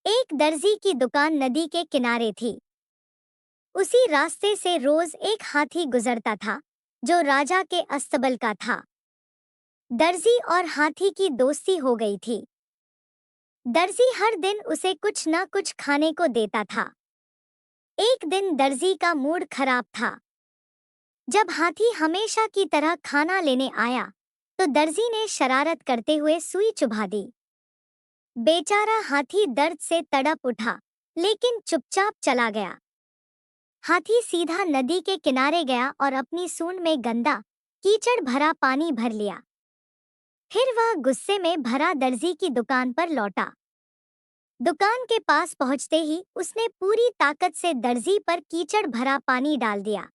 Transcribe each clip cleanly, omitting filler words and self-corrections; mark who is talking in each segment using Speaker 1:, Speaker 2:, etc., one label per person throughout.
Speaker 1: एक दर्जी की दुकान नदी के किनारे थी। उसी रास्ते से रोज एक हाथी गुजरता था, जो राजा के अस्तबल का था। दर्जी और हाथी की दोस्ती हो गई थी। दर्जी हर दिन उसे कुछ न कुछ खाने को देता था। एक दिन दर्जी का मूड खराब था। जब हाथी हमेशा की तरह खाना लेने आया, तो दर्जी ने शरारत करते हुए सुई चुभा दी। बेचारा हाथी दर्द से तड़प उठा, लेकिन चुपचाप चला गया। हाथी सीधा नदी के किनारे गया और अपनी सूंड में गंदा, कीचड़ भरा पानी भर लिया। फिर वह गुस्से में भरा दर्जी की दुकान पर लौटा। दुकान के पास पहुंचते ही उसने पूरी ताकत से दर्जी पर कीचड़ भरा पानी डाल दिया।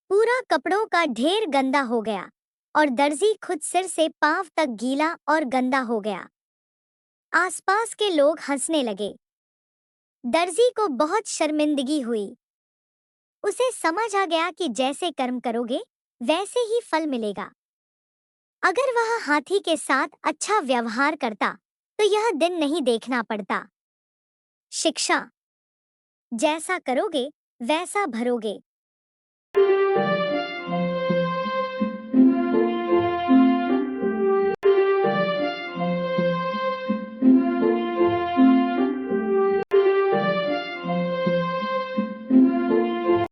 Speaker 1: पूरा कपड़ों का ढेर गंदा हो गया और दर्जी खुद सिर से पांव तक गीला और गंदा हो गया। आसपास के लोग हंसने लगे। दर्जी को बहुत शर्मिंदगी हुई। उसे समझ आ गया कि जैसे कर्म करोगे, वैसे ही फल मिलेगा। अगर वह हाथी के साथ अच्छा व्यवहार करता, तो यह दिन नहीं देखना पड़ता। शिक्षा: जैसा करोगे, वैसा भरोगे।